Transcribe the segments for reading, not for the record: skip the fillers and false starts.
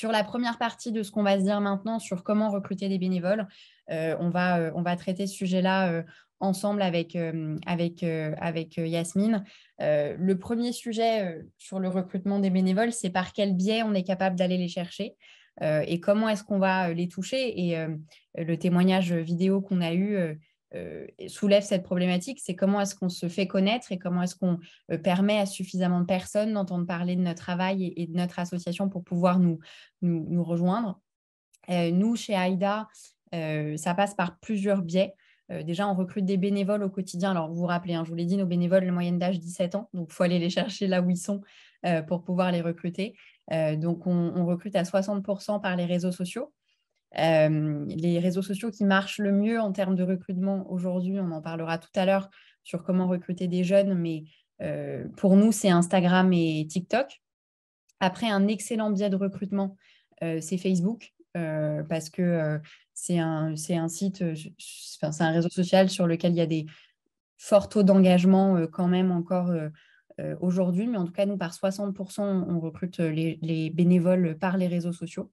Sur la première partie de ce qu'on va se dire maintenant sur comment recruter des bénévoles, on va traiter ce sujet-là ensemble avec Yasmine. Le premier sujet sur le recrutement des bénévoles, c'est par quel biais on est capable d'aller les chercher et comment est-ce qu'on va les toucher. Et le témoignage vidéo qu'on a eu soulève cette problématique, c'est comment est-ce qu'on se fait connaître et comment est-ce qu'on permet à suffisamment de personnes d'entendre parler de notre travail et de notre association pour pouvoir nous rejoindre. Nous, chez AIDA, ça passe par plusieurs biais. Déjà, on recrute des bénévoles au quotidien. Alors, vous vous rappelez, hein, je vous l'ai dit, nos bénévoles, la moyenne d'âge 17 ans. Donc, il faut aller les chercher là où ils sont pour pouvoir les recruter. Donc, on recrute à 60% par les réseaux sociaux. Les réseaux sociaux qui marchent le mieux en termes de recrutement aujourd'hui, on en parlera tout à l'heure sur comment recruter des jeunes, mais pour nous, c'est Instagram et TikTok. Après, un excellent biais de recrutement, c'est Facebook, parce que c'est un site, c'est un réseau social sur lequel il y a des forts taux d'engagement quand même encore aujourd'hui. Mais en tout cas, nous, par 60%, on recrute les bénévoles par les réseaux sociaux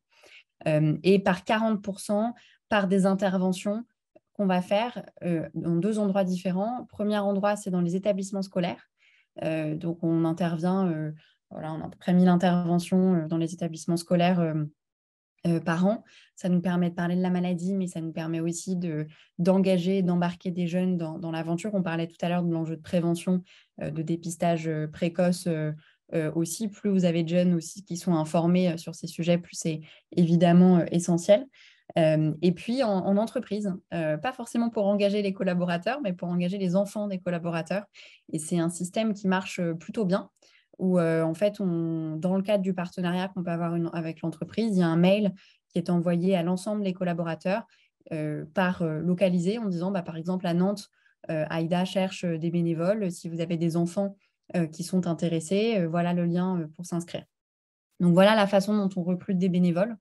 et par 40% par des interventions qu'on va faire dans deux endroits différents. Premier endroit, c'est dans les établissements scolaires. Donc, on intervient, voilà, on a à peu près 1000 interventions dans les établissements scolaires par an. Ça nous permet de parler de la maladie, mais ça nous permet aussi d'engager, d'embarquer des jeunes dans l'aventure. On parlait tout à l'heure de l'enjeu de prévention, de dépistage précoce aussi. Plus vous avez de jeunes aussi qui sont informés sur ces sujets, plus c'est évidemment essentiel. Et puis en entreprise, pas forcément pour engager les collaborateurs, mais pour engager les enfants des collaborateurs. Et c'est un système qui marche plutôt bien où en fait, dans le cadre du partenariat qu'on peut avoir avec l'entreprise, il y a un mail qui est envoyé à l'ensemble des collaborateurs par localisé en disant, par exemple, à Nantes, AIDA cherche des bénévoles. Si vous avez des enfants qui sont intéressés, voilà le lien pour s'inscrire. Donc, voilà la façon dont on recrute des bénévoles.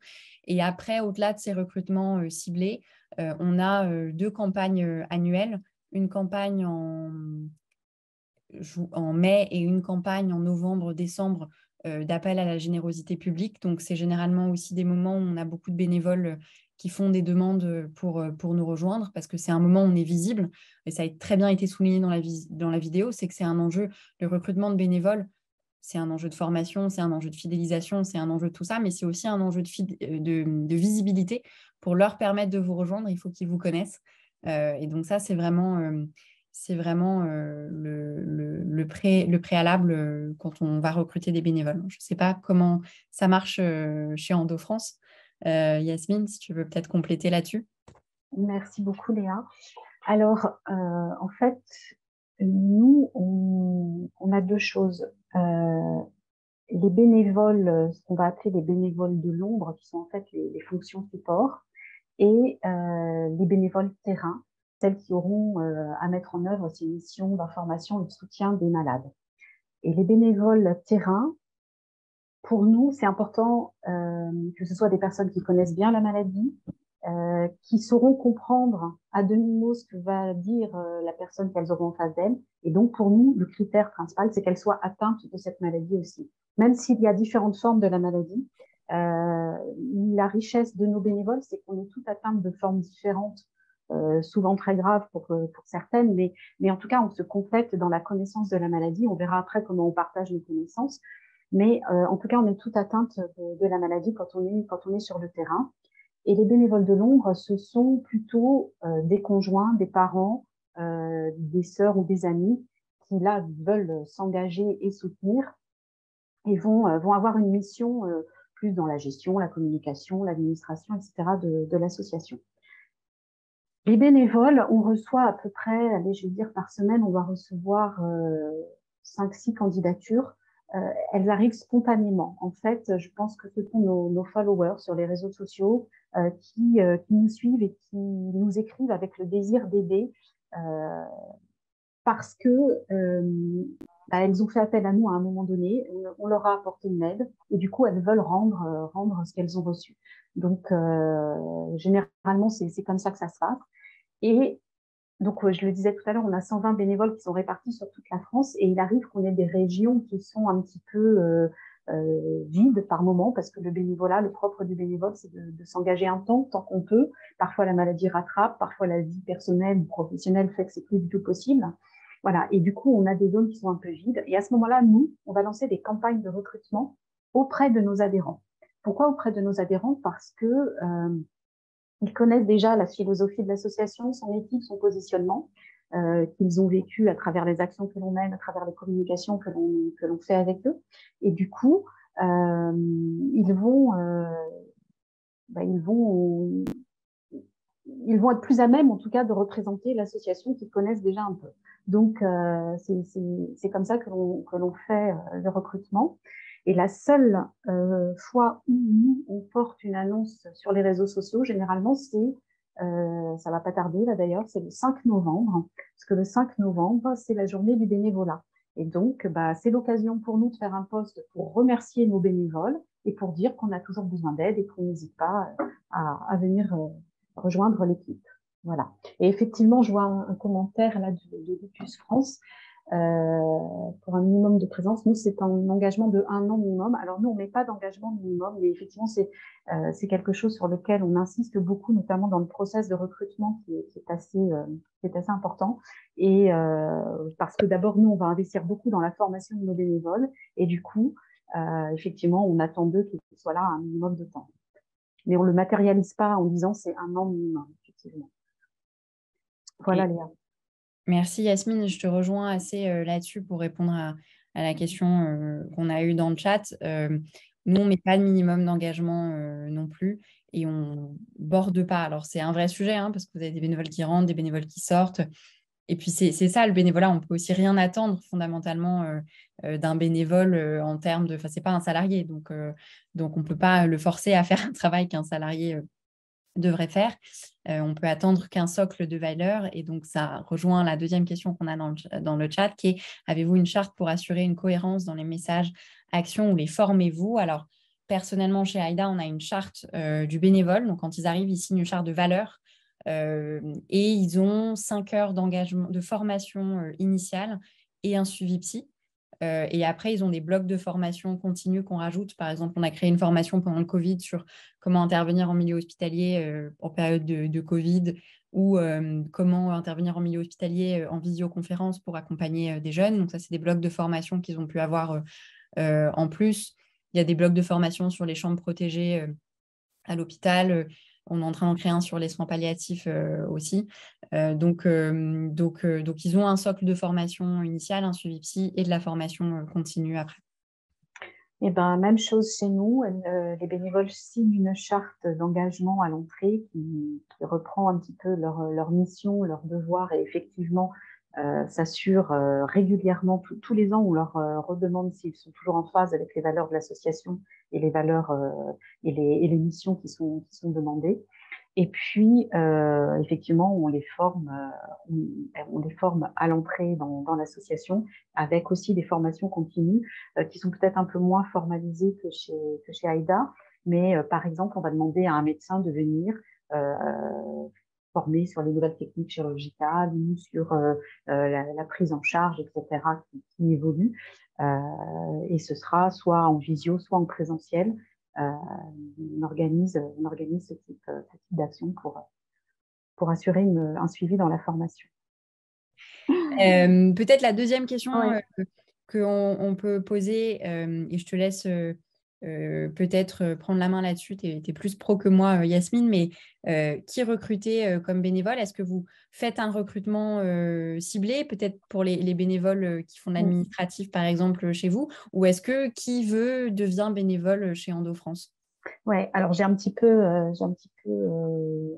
Et après, au-delà de ces recrutements ciblés, on a deux campagnes annuelles. Une campagne en mai et une campagne en novembre-décembre d'appel à la générosité publique. Donc, c'est généralement aussi des moments où on a beaucoup de bénévoles qui font des demandes pour nous rejoindre parce que c'est un moment où on est visible. Et ça a très bien été souligné dans la vidéo, c'est que c'est un enjeu, le recrutement de bénévoles, c'est un enjeu de formation, c'est un enjeu de fidélisation, c'est un enjeu de tout ça, mais c'est aussi un enjeu de visibilité. Pour leur permettre de vous rejoindre, il faut qu'ils vous connaissent. Et donc ça, c'est vraiment le préalable quand on va recruter des bénévoles. Je ne sais pas comment ça marche chez Endo France. Yasmine, si tu veux peut-être compléter là-dessus. Merci beaucoup, Léa. Alors, en fait, nous, on a deux choses. Les bénévoles, ce qu'on va appeler les bénévoles de l'ombre, qui sont en fait les fonctions support, et les bénévoles terrain, celles qui auront à mettre en œuvre ces missions d'information et de soutien des malades. Et les bénévoles terrain, pour nous, c'est important que ce soit des personnes qui connaissent bien la maladie, qui sauront comprendre à demi-mot ce que va dire la personne qu'elles auront en face d'elles. Et donc, pour nous, le critère principal, c'est qu'elles soient atteintes de cette maladie aussi. Même s'il y a différentes formes de la maladie, la richesse de nos bénévoles, c'est qu'on est toutes atteintes de formes différentes, souvent très graves pour certaines, mais en tout cas, on se complète dans la connaissance de la maladie. On verra après comment on partage nos connaissances. Mais en tout cas, on est toutes atteintes de la maladie quand on est sur le terrain. Et les bénévoles de l'ombre, ce sont plutôt des conjoints, des parents, des sœurs ou des amis qui, là, veulent s'engager et soutenir et vont avoir une mission plus dans la gestion, la communication, l'administration, etc. de l'association. Les bénévoles, on reçoit à peu près, allez, je vais dire par semaine, on va recevoir 5-6 candidatures. Elles arrivent spontanément. En fait, je pense que ce sont nos followers sur les réseaux sociaux qui nous suivent et qui nous écrivent avec le désir d'aider parce que elles ont fait appel à nous à un moment donné, on leur a apporté une aide et du coup elles veulent rendre ce qu'elles ont reçu. Donc généralement c'est comme ça que ça se passe. Et donc, je le disais tout à l'heure, on a 120 bénévoles qui sont répartis sur toute la France et il arrive qu'on ait des régions qui sont un petit peu vide par moment, parce que le bénévolat, le propre du bénévole, c'est de s'engager un temps, tant qu'on peut. Parfois, la maladie rattrape, parfois la vie personnelle ou professionnelle fait que c'est plus du tout possible. Voilà. Et du coup, on a des zones qui sont un peu vides. Et à ce moment-là, nous, on va lancer des campagnes de recrutement auprès de nos adhérents. Pourquoi auprès de nos adhérents? Parce que ils connaissent déjà la philosophie de l'association, son éthique, son positionnement, qu'ils ont vécu à travers les actions que l'on mène, à travers les communications que l'on fait avec eux. Et du coup, ils vont être plus à même, en tout cas, de représenter l'association qu'ils connaissent déjà un peu. Donc, c'est comme ça que l'on fait le recrutement. Et la seule fois où nous, on porte une annonce sur les réseaux sociaux, généralement, ça va pas tarder là d'ailleurs, c'est le 5 novembre, parce que le 5 novembre, c'est la journée du bénévolat. Et donc, c'est l'occasion pour nous de faire un post pour remercier nos bénévoles et pour dire qu'on a toujours besoin d'aide et qu'on n'hésite pas à venir rejoindre l'équipe. Voilà. Et effectivement, je vois un commentaire là de Lupus France pour un minimum de présence. Nous, c'est un engagement de 1 an minimum. Alors, nous, on ne met pas d'engagement minimum, mais effectivement, c'est quelque chose sur lequel on insiste beaucoup, notamment dans le process de recrutement qui est assez important. Et parce que d'abord, nous, on va investir beaucoup dans la formation de nos bénévoles. Et du coup, effectivement, on attend d'eux qu'ils soient là un minimum de temps. Mais on ne le matérialise pas en disant c'est 1 an minimum, effectivement. Voilà, Léa. Merci Yasmine, je te rejoins assez là-dessus pour répondre à la question qu'on a eue dans le chat. Nous, on ne met pas de minimum d'engagement non plus et on borde pas. Alors, c'est un vrai sujet parce que vous avez des bénévoles qui rentrent, des bénévoles qui sortent. Et puis, c'est ça le bénévolat. On peut aussi rien attendre fondamentalement d'un bénévole en termes de... Enfin, ce n'est pas un salarié, donc on ne peut pas le forcer à faire un travail qu'un salarié devrait faire. On peut attendre qu'un socle de valeurs et donc ça rejoint la deuxième question qu'on a dans le chat qui est avez-vous une charte pour assurer une cohérence dans les messages, actions ou les formez-vous? Alors personnellement chez AIDA on a une charte du bénévole, donc quand ils arrivent ils signent une charte de valeurs et ils ont 5 heures d'engagement, de formation initiale et un suivi psy. Et après, ils ont des blocs de formation continue qu'on rajoute. Par exemple, on a créé une formation pendant le Covid sur comment intervenir en milieu hospitalier en période de Covid ou comment intervenir en milieu hospitalier en visioconférence pour accompagner des jeunes. Donc ça, c'est des blocs de formation qu'ils ont pu avoir en plus. Il y a des blocs de formation sur les chambres protégées à l'hôpital. On est en train d'en créer un sur les soins palliatifs aussi. Donc, ils ont un socle de formation initiale, un suivi psy et de la formation continue après. Eh ben, même chose chez nous. Les bénévoles signent une charte d'engagement à l'entrée qui reprend un petit peu leur mission, leur devoir et effectivement s'assure régulièrement, tous les ans, on leur redemande s'ils sont toujours en phase avec les valeurs de l'association et les valeurs et les missions qui sont demandées. Et puis, effectivement, on les forme à l'entrée dans l'association, avec aussi des formations continues qui sont peut-être un peu moins formalisées que chez AIDA. Mais par exemple, on va demander à un médecin de venir former sur les nouvelles techniques chirurgicales ou sur la prise en charge, etc., qui évolue. Et ce sera soit en visio, soit en présentiel. On organise ce type d'action pour assurer un suivi dans la formation. Peut-être la deuxième question qu'on peut poser, et je te laisse peut-être prendre la main là-dessus, tu es plus pro que moi, Yasmine, mais qui recruter comme bénévole? Est-ce que vous faites un recrutement ciblé, peut-être pour les bénévoles qui font l'administratif, par exemple, chez vous, ou est-ce que qui veut devient bénévole chez Endo France? Ouais, alors j'ai un petit peu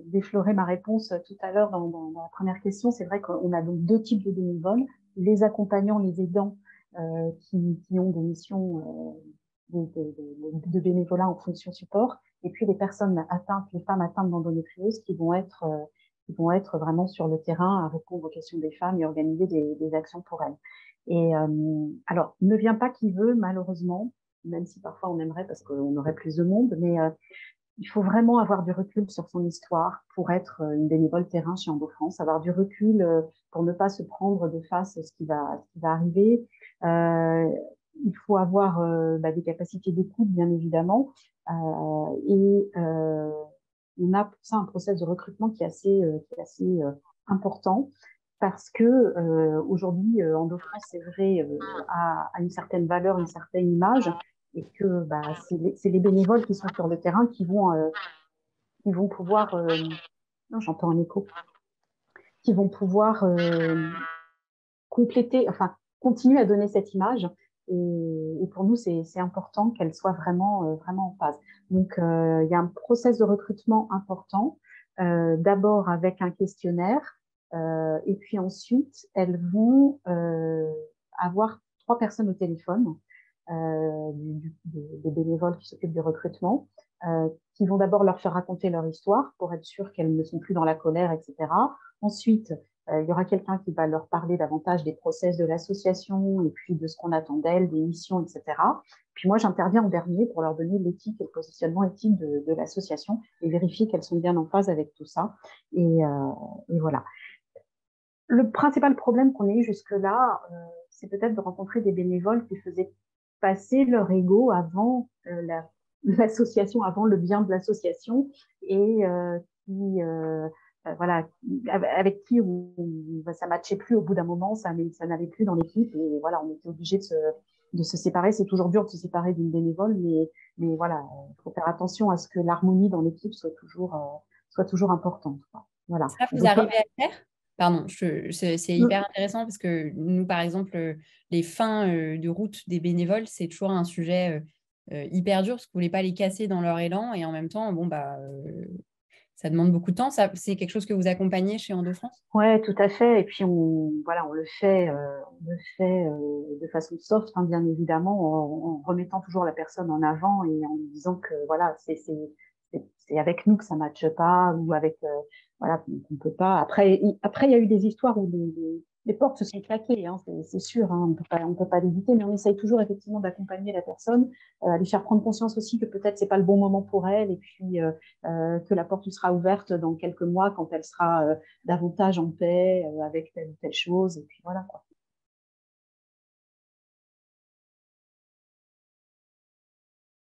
défloré ma réponse tout à l'heure dans la première question. C'est vrai qu'on a donc 2 types de bénévoles, les accompagnants, les aidants qui ont des missions de bénévolat en fonction support, et puis les personnes atteintes, les femmes atteintes d'endométriose qui vont être vraiment sur le terrain à répondre aux questions des femmes et organiser des actions pour elles. Et alors, ne vient pas qui veut, malheureusement, même si parfois on aimerait parce qu'on aurait plus de monde, mais il faut vraiment avoir du recul sur son histoire pour être une bénévole terrain chez Endo France, avoir du recul pour ne pas se prendre de face ce qui va arriver. il faut avoir des capacités d'écoute, bien évidemment, et on a pour ça un process de recrutement qui est assez important parce que aujourd'hui, Endo-France, c'est vrai, a une certaine valeur, une certaine image, et que c'est les bénévoles qui sont sur le terrain qui vont pouvoir, non, j'entends un écho, qui vont pouvoir compléter, enfin, continuer à donner cette image. Et pour nous, c'est important qu'elle soit vraiment en phase. Donc, il y a un process de recrutement important, d'abord avec un questionnaire, et puis ensuite, elles vont avoir 3 personnes au téléphone, des bénévoles qui s'occupent du recrutement, qui vont d'abord leur faire raconter leur histoire pour être sûr qu'elles ne sont plus dans la colère, etc. Ensuite, il y aura quelqu'un qui va leur parler davantage des process de l'association et puis de ce qu'on attend d'elles, des missions, etc. Puis moi, j'interviens en dernier pour leur donner l'éthique et le positionnement éthique de l'association et vérifier qu'elles sont bien en phase avec tout ça. Et voilà. Le principal problème qu'on a eu jusque-là, c'est peut-être de rencontrer des bénévoles qui faisaient passer leur ego avant l'association, avant le bien de l'association, et qui, voilà, avec qui ça ne matchait plus au bout d'un moment, ça n'allait plus dans l'équipe, et voilà, on était obligé de se séparer. C'est toujours dur de se séparer d'une bénévole, mais voilà, il faut faire attention à ce que l'harmonie dans l'équipe soit toujours importante, quoi. Voilà. Ça, vous Donc, arrivez à le faire? Pardon, c'est hyper intéressant parce que nous, par exemple, les fins de route des bénévoles, c'est toujours un sujet hyper dur parce que vous ne voulez pas les casser dans leur élan et en même temps, ça demande beaucoup de temps. Ça, c'est quelque chose que vous accompagnez chez Endo-France? ouais, tout à fait. Et puis voilà, on le fait de façon soft, hein, bien évidemment, en remettant toujours la personne en avant et en lui disant que voilà, c'est avec nous que ça matche pas ou avec voilà qu'on peut pas. Après, il y a eu des histoires où les portes se sont claquées, hein, c'est sûr, hein, on peut pas l'éviter, mais on essaye toujours effectivement d'accompagner la personne, à lui faire prendre conscience aussi que peut-être c'est pas le bon moment pour elle, et puis que la porte lui sera ouverte dans quelques mois quand elle sera davantage en paix avec telle ou telle chose, et puis voilà, quoi.